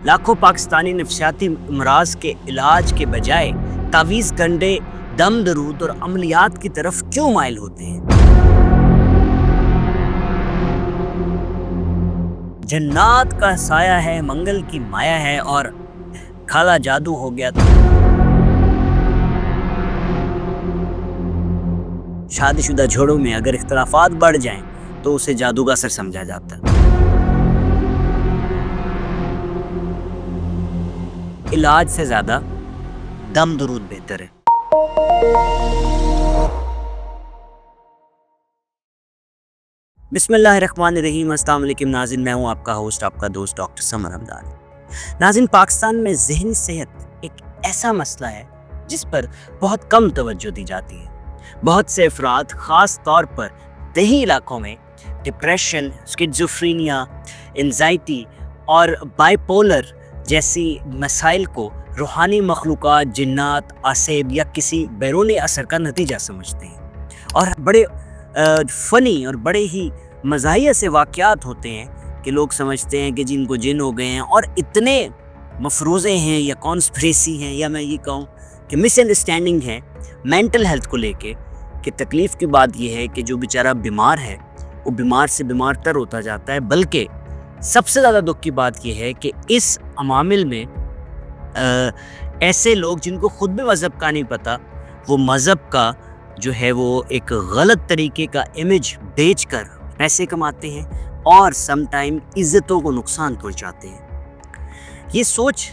لاکھوں پاکستانی نفسیاتی امراض کے علاج کے بجائے تعویذ گنڈے، دم درود اور عملیات کی طرف کیوں مائل ہوتے ہیں؟ جنات کا سایہ ہے، منگل کی مایا ہے اور کالا جادو ہو گیا تو شادی شدہ جوڑوں میں اگر اختلافات بڑھ جائیں تو اسے جادو کا اثر سمجھا جاتا ہے۔ علاج سے زیادہ دم درود بہتر ہے۔ بسم اللہ الرحمن الرحیم۔ السلام علیکم ناظرین، میں ہوں آپ کا ہوسٹ، آپ کا دوست ڈاکٹر سمر حمدان۔ ناظرین، پاکستان میں ذہنی صحت ایک ایسا مسئلہ ہے جس پر بہت کم توجہ دی جاتی ہے۔ بہت سے افراد، خاص طور پر دیہی علاقوں میں، ڈپریشن، اسکیزوفرینیا، انزائٹی اور بائی پولر جیسی مسائل کو روحانی مخلوقات، جنات، آسیب یا کسی بیرونی اثر کا نتیجہ سمجھتے ہیں، اور بڑے فنی اور بڑے ہی مزاحیہ سے واقعات ہوتے ہیں کہ لوگ سمجھتے ہیں کہ جن کو جن ہو گئے ہیں، اور اتنے مفروضے ہیں یا کانسپریسی ہیں، یا میں یہ کہوں کہ مس انڈرسٹینڈنگ ہے مینٹل ہیلتھ کو لے کے، کہ تکلیف کی بات یہ ہے کہ جو بیچارہ بیمار ہے وہ بیمار سے بیمار تر ہوتا جاتا ہے، بلکہ سب سے زیادہ دکھ کی بات یہ ہے کہ اس عوامل میں ایسے لوگ جن کو خود بھی مذہب کا نہیں پتہ، وہ مذہب کا جو ہے وہ ایک غلط طریقے کا امیج بیچ کر پیسے کماتے ہیں اور سم ٹائم عزتوں کو نقصان پہنچاتے ہیں۔ یہ سوچ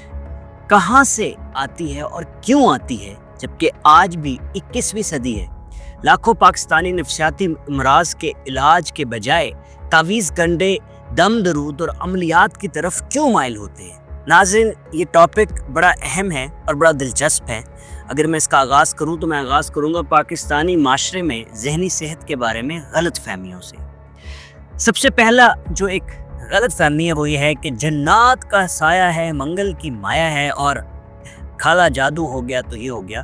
کہاں سے آتی ہے اور کیوں آتی ہے جبکہ آج بھی 21ویں صدی ہے؟ لاکھوں پاکستانی نفسیاتی امراض کے علاج کے بجائے تعویذ گنڈے، دم درود اور عملیات کی طرف کیوں مائل ہوتے ہیں؟ ناظرین، یہ ٹاپک بڑا اہم ہے اور بڑا دلچسپ ہے۔ اگر میں اس کا آغاز کروں تو میں آغاز کروں گا پاکستانی معاشرے میں ذہنی صحت کے بارے میں غلط فہمیوں سے۔ سب سے پہلا جو ایک غلط فہمی ہے وہ یہ ہے کہ جنات کا سایہ ہے، منگل کی مایا ہے اور کالا جادو ہو گیا تو یہ ہو گیا،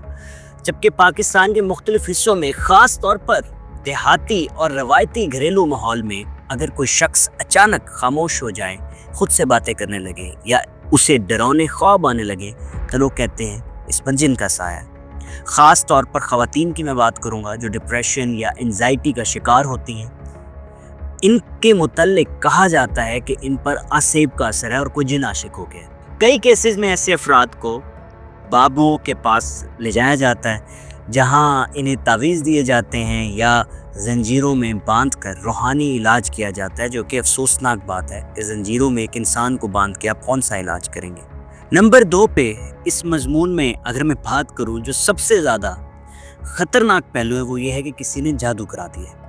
جبکہ پاکستان کے مختلف حصوں میں، خاص طور پر دیہاتی اور روایتی گھریلو ماحول میں، اگر کوئی شخص اچانک خاموش ہو جائے، خود سے باتیں کرنے لگے یا اسے ڈراؤنے خواب آنے لگے تو لوگ کہتے ہیں اس پر جن کا سایہ ہے۔ خاص طور پر خواتین کی میں بات کروں گا جو ڈپریشن یا انزائٹی کا شکار ہوتی ہیں، ان کے متعلق کہا جاتا ہے کہ ان پر آسیب کا اثر ہے اور کوئی جن عاشق ہو گیا۔ کئی کیسز میں ایسے افراد کو بابو کے پاس لے جایا جاتا ہے جہاں انہیں تعویذ دیے جاتے ہیں یا زنجیروں میں باندھ کر روحانی علاج کیا جاتا ہے، جو کہ افسوسناک بات ہے کہ زنجیروں میں ایک انسان کو باندھ کے آپ کون سا علاج کریں گے۔ نمبر 2 پہ اس مضمون میں اگر میں بات کروں، جو سب سے زیادہ خطرناک پہلو ہے وہ یہ ہے کہ کسی نے جادو کرا دیا ہے۔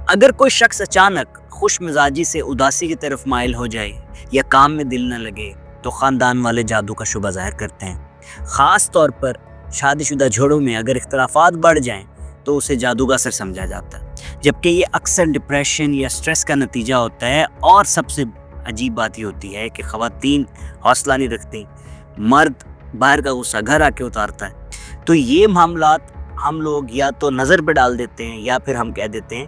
اگر کوئی شخص اچانک خوش مزاجی سے اداسی کی طرف مائل ہو جائے یا کام میں دل نہ لگے تو خاندان والے جادو کا شبہ ظاہر کرتے ہیں۔ خاص طور پر شادی شدہ جوڑوں میں اگر اختلافات بڑھ جائیں تو اسے جادو کا اثر سمجھا جاتا ہے، جبکہ یہ اکثر ڈپریشن یا سٹریس کا نتیجہ ہوتا ہے۔ اور سب سے عجیب بات یہ ہوتی ہے کہ خواتین حوصلہ نہیں رکھتی، مرد باہر کا غصہ گھر آ کے اتارتا ہے۔ تو یہ معاملات ہم لوگ یا تو نظر پہ ڈال دیتے ہیں یا پھر ہم کہہ دیتے ہیں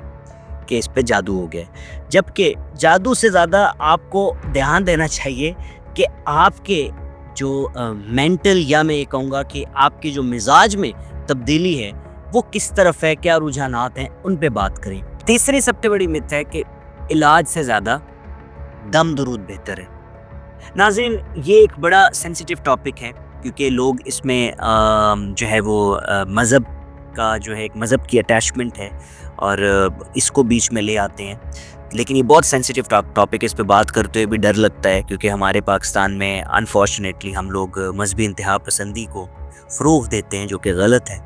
کہ اس پہ جادو ہو گیا، جبکہ جادو سے زیادہ آپ کو دھیان دینا چاہیے کہ آپ کے جو مینٹل، یا میں یہ کہوں گا کہ آپ کی جو مزاج میں تبدیلی ہے وہ کس طرف ہے، کیا رجحانات ہیں، ان پہ بات کریں۔ تیسری سب سے بڑی مت ہے کہ علاج سے زیادہ دم درود بہتر ہے۔ ناظرین، یہ ایک بڑا سینسیٹیو ٹاپک ہے کیونکہ لوگ اس میں جو ہے وہ مذہب کا جو ہے ایک مذہب کی اٹیچمنٹ ہے اور اس کو بیچ میں لے آتے ہیں، لیکن یہ بہت سینسیٹیو ٹاپک ہے۔ اس پہ بات کرتے ہوئے بھی ڈر لگتا ہے کیونکہ ہمارے پاکستان میں انفارچونیٹلی ہم لوگ مذہبی انتہا پسندی کو فروغ دیتے ہیں، جو کہ غلط ہے۔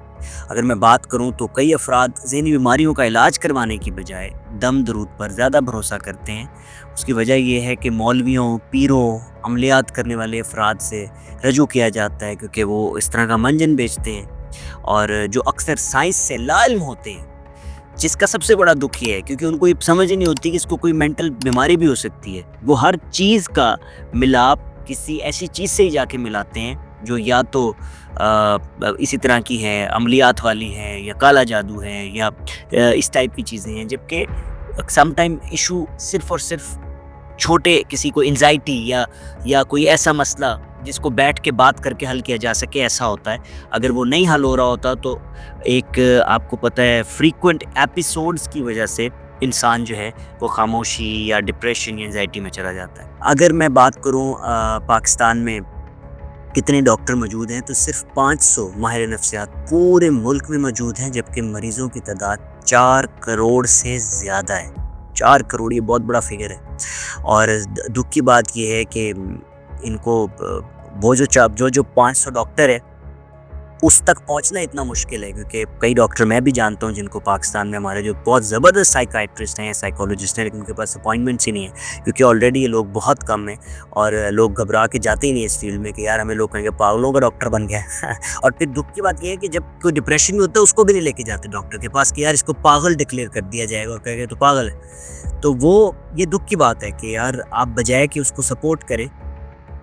اگر میں بات کروں تو کئی افراد ذہنی بیماریوں کا علاج کروانے کی بجائے دم درود پر زیادہ بھروسہ کرتے ہیں۔ اس کی وجہ یہ ہے کہ مولویوں، پیروں، عملیات کرنے والے افراد سے رجوع کیا جاتا ہے کیونکہ وہ اس طرح کا منجن بیچتے ہیں، اور جو اکثر سائنس سے لا علم ہوتے ہیں، جس کا سب سے بڑا دکھ یہ ہے کیونکہ ان کو یہ سمجھ ہی نہیں ہوتی کہ اس کو کوئی مینٹل بیماری بھی ہو سکتی ہے۔ وہ ہر چیز کا ملاپ کسی ایسی چیز سے ہی جا کے ملاتے ہیں جو یا تو اسی طرح کی ہے، عملیات والی ہے یا کالا جادو ہے یا اس ٹائپ کی چیزیں ہیں، جبکہ سم ٹائم ایشو صرف اور صرف چھوٹے کسی کو انزائٹی یا کوئی ایسا مسئلہ جس کو بیٹھ کے بات کر کے حل کیا جا سکے ایسا ہوتا ہے. اگر وہ نہیں حل ہو رہا ہوتا تو ایک آپ کو پتہ ہے فریکوینٹ ایپیسوڈز کی وجہ سے انسان جو ہے وہ خاموشی یا ڈپریشن یا انزائٹی میں چلا جاتا ہے. اگر میں بات کروں پاکستان میں کتنے ڈاکٹر موجود ہیں تو صرف 500 ماہر نفسیات پورے ملک میں موجود ہیں، جبکہ مریضوں کی تعداد 4 کروڑ سے زیادہ ہے. 4 کروڑ یہ بہت بڑا فگر ہے. اور دکھ کی بات یہ ہے کہ ان کو وہ جو 500 ڈاکٹر ہے اس تک پہنچنا اتنا مشکل ہے، کیونکہ کئی ڈاکٹر میں بھی جانتا ہوں جن کو پاکستان میں ہمارے جو بہت زبردست سائیکائٹرسٹ ہیں، سائیکالوجسٹ ہیں، لیکن ان کے پاس اپوائنٹمنٹس ہی نہیں ہیں، کیونکہ آلریڈی یہ لوگ بہت کم ہیں اور لوگ گھبرا کے جاتے ہی نہیں اس فیلڈ میں کہ یار ہمیں لوگ کہیں گے پاگلوں کا ڈاکٹر بن گیا ہے. اور پھر دکھ کی بات یہ ہے کہ جب کوئی ڈپریشن میں ہوتا ہے اس کو بھی نہیں لے کے جاتے ڈاکٹر کے پاس کہ یار اس کو پاگل ڈکلیئر کر دیا جائے گا اور کہے گا تو پاگل ہے. تو وہ یہ دکھ کی بات ہے کہ یار آپ بجائے کہ اس کو سپورٹ کریں،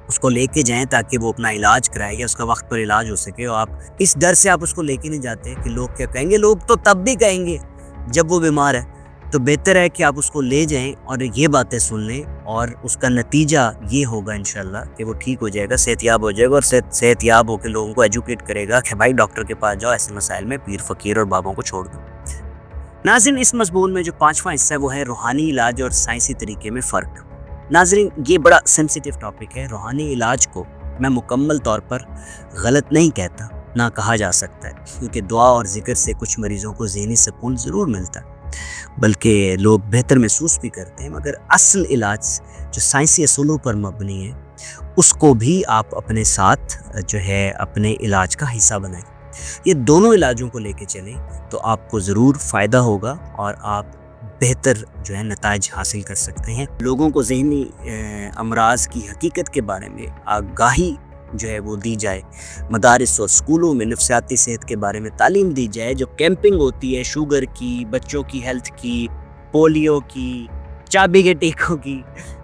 اس کو لے کے جائیں تاکہ وہ اپنا علاج کرائے یا اس کا وقت پر علاج ہو سکے، اور آپ اس ڈر سے آپ اس کو لے کے نہیں جاتے کہ لوگ کیا کہیں گے. لوگ تو تب بھی کہیں گے جب وہ بیمار ہے. تو بہتر ہے کہ آپ اس کو لے جائیں اور یہ باتیں سن لیں، اور اس کا نتیجہ یہ ہوگا انشاءاللہ کہ وہ ٹھیک ہو جائے گا، صحت یاب ہو جائے گا، اور صحت یاب ہو کے لوگوں کو ایجوکیٹ کرے گا کہ بھائی ڈاکٹر کے پاس جاؤ، ایسے مسائل میں پیر فقیر اور بابوں کو چھوڑ دو. ناظرین، اس مضمون میں جو 5واں حصہ ہے وہ ہے روحانی علاج اور سائنسی طریقے میں فرق. ناظرین، یہ بڑا سینسیٹیو ٹاپک ہے. روحانی علاج کو میں مکمل طور پر غلط نہیں کہتا، نہ کہا جا سکتا ہے، کیونکہ دعا اور ذکر سے کچھ مریضوں کو ذہنی سکون ضرور ملتا ہے، بلکہ لوگ بہتر محسوس بھی کرتے ہیں. مگر اصل علاج جو سائنسی اصولوں پر مبنی ہے اس کو بھی آپ اپنے ساتھ جو ہے اپنے علاج کا حصہ بنائیں. یہ دونوں علاجوں کو لے کے چلیں تو آپ کو ضرور فائدہ ہوگا اور آپ بہتر جو ہے نتائج حاصل کر سکتے ہیں. لوگوں کو ذہنی امراض کی حقیقت کے بارے میں آگاہی جو ہے وہ دی جائے. مدارس اور اسکولوں میں نفسیاتی صحت کے بارے میں تعلیم دی جائے. جو کیمپنگ ہوتی ہے شوگر کی، بچوں کی ہیلتھ کی، پولیو کی، چابی کے ٹیکوں کی،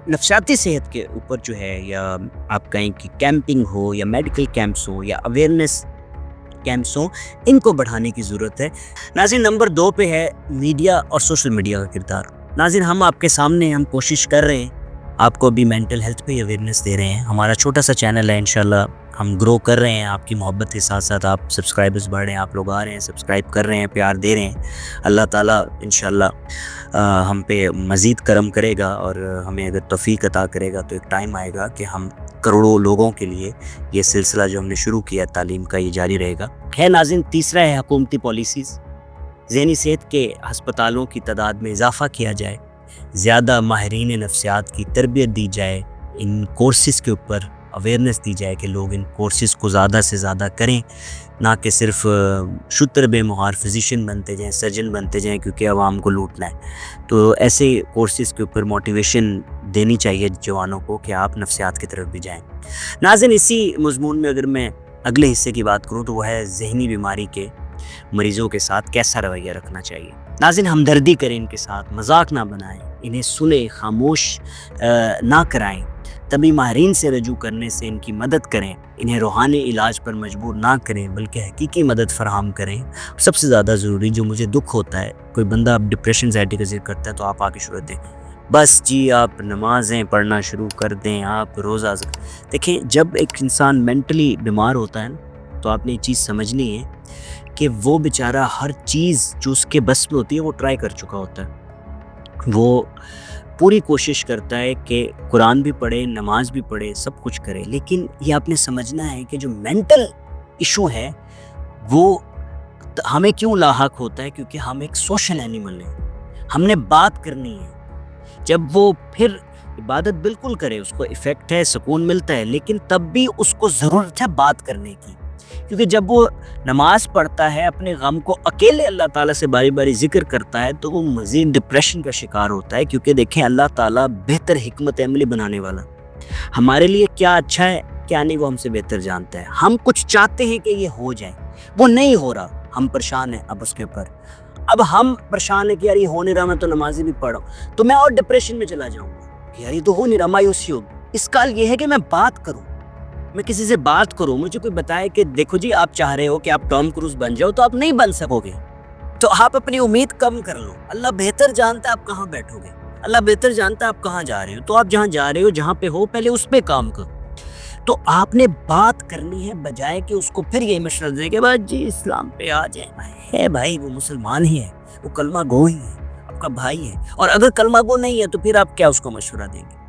نفسیاتی صحت کے اوپر جو ہے، یا آپ کہیں کہ کیمپنگ ہو یا میڈیکل کیمپس ہو یا اویئرنیس کیمپس ہوں، ان کو بڑھانے کی ضرورت ہے. ناظرین، نمبر 2 پہ ہے میڈیا اور سوشل میڈیا کا کردار. ناظرین، ہم آپ کے سامنے ہم کوشش کر رہے ہیں، آپ کو بھی مینٹل ہیلتھ پہ اویئرنیس دے رہے ہیں. ہمارا چھوٹا سا چینل ہے، انشاءاللہ ہم گرو کر رہے ہیں. آپ کی محبت کے ساتھ ساتھ آپ سبسکرائبرز بڑھ رہے ہیں، آپ لوگ آ رہے ہیں، سبسکرائب کر رہے ہیں، پیار دے رہے ہیں. اللہ تعالیٰ انشاءاللہ ہم پہ مزید کرم کرے گا، اور ہمیں اگر توفیق عطا کرے گا تو ایک ٹائم آئے گا کہ ہم کروڑوں لوگوں کے لیے یہ سلسلہ جو ہم نے شروع کیا تعلیم کا، یہ جاری رہے گا. ناظرین، تیسرا ہے حکومتی پالیسیز. ذہنی صحت کے ہسپتالوں کی تعداد میں اضافہ کیا جائے، زیادہ ماہرین نفسیات کی تربیت دی جائے، ان کورسز کے اوپر اویئرنیس دی جائے کہ لوگ ان کورسز کو زیادہ سے زیادہ کریں، نہ کہ صرف شتر بے مہار فزیشین بنتے جائیں، سرجن بنتے جائیں کیونکہ عوام کو لوٹنا ہے. تو ایسے کورسز کے اوپر موٹیویشن دینی چاہیے جوانوں کو کہ آپ نفسیات کی طرف بھی جائیں. ناظرین، اسی مضمون میں اگر میں اگلے حصے کی بات کروں تو وہ ہے ذہنی بیماری کے مریضوں کے ساتھ کیسا رویہ رکھنا چاہیے. ناظرین، ہمدردی کریں ان کے ساتھ، مذاق نہ بنائیں، انہیں سنیں، خاموش نہ کرائیں. طبی ماہرین سے رجوع کرنے سے ان کی مدد کریں. انہیں روحانی علاج پر مجبور نہ کریں بلکہ حقیقی مدد فراہم کریں. سب سے زیادہ ضروری جو مجھے دکھ ہوتا ہے، کوئی بندہ ڈپریشن اینزائٹی کا ذکر کرتا ہے تو آپ آ کے شروع دیں، بس جی آپ نمازیں پڑھنا شروع کر دیں، آپ روزہ. دیکھیں، جب ایک انسان مینٹلی بیمار ہوتا ہے تو آپ نے یہ چیز سمجھنی ہے کہ وہ بیچارہ ہر چیز جو اس کے بس میں ہوتی ہے وہ ٹرائی کر چکا ہوتا ہے. وہ پوری کوشش کرتا ہے کہ قرآن بھی پڑھے، نماز بھی پڑھے، سب کچھ کرے، لیکن یہ آپ نے سمجھنا ہے کہ جو مینٹل ایشو ہے وہ ہمیں کیوں لاحق ہوتا ہے، کیونکہ ہم ایک سوشل اینیمل ہیں، ہم نے بات کرنی ہے. جب وہ پھر عبادت بالکل کرے، اس کو ایفیکٹ ہے، سکون ملتا ہے، لیکن تب بھی اس کو ضرورت ہے بات کرنے کی، کیونکہ جب وہ نماز پڑھتا ہے، اپنے غم کو اکیلے اللہ تعالیٰ سے باری باری ذکر کرتا ہے تو وہ مزید ڈپریشن کا شکار ہوتا ہے. کیونکہ دیکھیں، اللہ تعالیٰ بہتر حکمت عملی بنانے والا، ہمارے لیے کیا اچھا ہے کیا نہیں وہ ہم سے بہتر جانتا ہے. ہم کچھ چاہتے ہیں کہ یہ ہو جائے، وہ نہیں ہو رہا، ہم پریشان ہیں. اب اس کے اوپر اب ہم پریشان ہیں کہ یار یہ ہو نہیں رہا، میں تو نمازی بھی پڑھ رہا ہوں، تو میں اور ڈپریشن میں چلا جاؤں گا کہ یار یہ تو ہو نہیں رہا، مایوسی ہوگی. اس کا یہ ہے کہ میں بات کروں، میں کسی سے بات کروں، مجھے کوئی بتائے کہ دیکھو جی آپ چاہ رہے ہو کہ آپ ٹام کروز بن جاؤ تو آپ نہیں بن سکو گے، تو آپ اپنی امید کم کر لو. اللہ بہتر جانتا ہے آپ کہاں بیٹھو گے. اللہ بہتر جانتا ہے آپ کہاں جا رہے ہو، تو آپ جہاں جا رہے ہو، جہاں پہ ہو، پہلے اس پہ کام کرو۔ تو آپ نے بات کرنی ہے بجائے کہ اس کو پھر یہی مشورہ دیں کہ بس جی اسلام پہ آ جائیں۔ ہے بھائی، وہ مسلمان ہی ہے، وہ کلمہ گو ہی ہے، آپ کا بھائی ہے، اور اگر کلمہ گو نہیں ہے تو پھر آپ کیا اس کو مشورہ دیں گے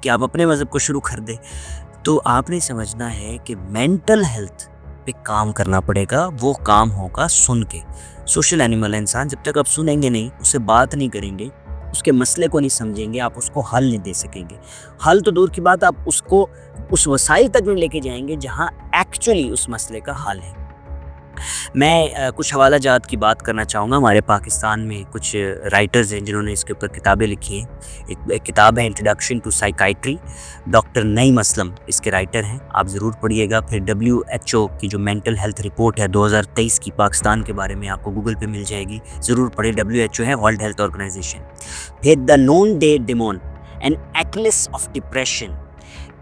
کہ آپ اپنے مذہب کو شروع کر دیں؟ تو آپ نے سمجھنا ہے کہ مینٹل ہیلتھ پہ کام کرنا پڑے گا، وہ کام ہوگا سن کے۔ سوشل اینیمل ہے انسان، جب تک آپ سنیں گے نہیں، اس سے بات نہیں کریں گے، اس کے مسئلے کو نہیں سمجھیں گے، آپ اس کو حل نہیں دے سکیں گے۔ حل تو دور کی بات، آپ اس کو اس وسائل تک نہیں لے کے جائیں گے جہاں ایکچولی اس مسئلے کا حل ہے۔ میں کچھ حوالہ جات کی بات کرنا چاہوں گا۔ ہمارے پاکستان میں کچھ رائٹرز ہیں جنہوں نے اس کے اوپر کتابیں لکھی ہیں۔ ایک کتاب ہے انٹروڈکشن ٹو سائیکائٹری، ڈاکٹر نعیم اسلم اس کے رائٹر ہیں، آپ ضرور پڑھیے گا۔ پھر WHO کی جو مینٹل ہیلتھ رپورٹ ہے 2023 کی پاکستان کے بارے میں، آپ کو گوگل پہ مل جائے گی، ضرور پڑھیں۔ WHO ہے ورلڈ ہیلتھ آرگنائزیشن۔ پھر the noon day demon an atlas of depression,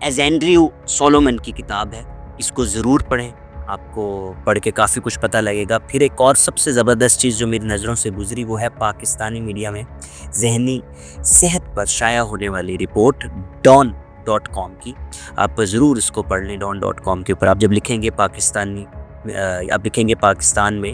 as Andrew Solomon کی کتاب ہے، اس کو ضرور پڑھیں، آپ کو پڑھ کے کافی کچھ پتہ لگے گا۔ پھر ایک اور سب سے زبردست چیز جو میری نظروں سے گزری، وہ ہے پاکستانی میڈیا میں ذہنی صحت پر شائع ہونے والی رپورٹ ڈان.com کی، آپ ضرور اس کو پڑھ لیں۔ ڈان.com کے اوپر آپ جب لکھیں گے پاکستان میں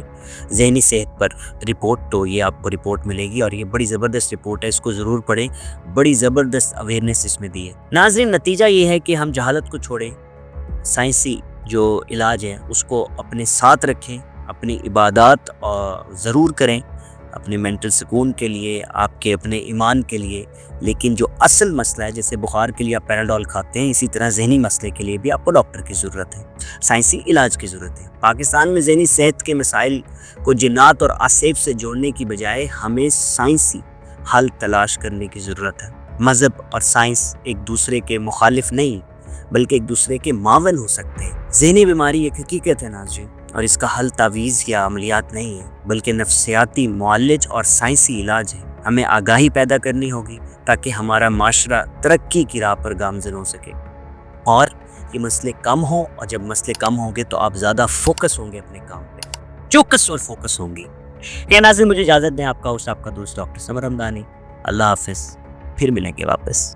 ذہنی صحت پر رپورٹ، تو یہ آپ کو رپورٹ ملے گی، اور یہ بڑی زبردست رپورٹ ہے، اس کو ضرور پڑھیں، بڑی زبردست اویئرنیس اس میں دی ہے۔ ناظرین، نتیجہ یہ ہے کہ ہم جہالت کو چھوڑیں، سائنسی جو علاج ہے اس کو اپنے ساتھ رکھیں، اپنی عبادات ضرور کریں اپنے مینٹل سکون کے لیے، آپ کے اپنے ایمان کے لیے، لیکن جو اصل مسئلہ ہے، جیسے بخار کے لیے آپ پیراڈول کھاتے ہیں، اسی طرح ذہنی مسئلے کے لیے بھی آپ کو ڈاکٹر کی ضرورت ہے، سائنسی علاج کی ضرورت ہے۔ پاکستان میں ذہنی صحت کے مسائل کو جنات اور آصف سے جوڑنے کی بجائے ہمیں سائنسی حل تلاش کرنے کی ضرورت ہے۔ مذہب اور سائنس ایک دوسرے کے مخالف نہیں، بلکہ ایک دوسرے کے معاون ہو سکتے ہیں۔ ذہنی بیماری ایک حقیقت ہے ناظرین، اور اس کا حل تعویذ یا عملیات نہیں ہے، بلکہ نفسیاتی معالج اور سائنسی علاج ہے۔ ہمیں آگاہی پیدا کرنی ہوگی تاکہ ہمارا معاشرہ ترقی کی راہ پر گامزن ہو سکے، اور یہ مسئلے کم ہوں، اور جب مسئلے کم ہوں گے تو آپ زیادہ فوکس ہوں گے اپنے کام پہ، چوکس اور فوکس ہوں گے۔ یہ ناظرین، مجھے اجازت دیں، آپ کا ہوسٹ، آپ کا دوست ڈاکٹر سمر رمضانی۔ اللہ حافظ، پھر ملیں گے واپس۔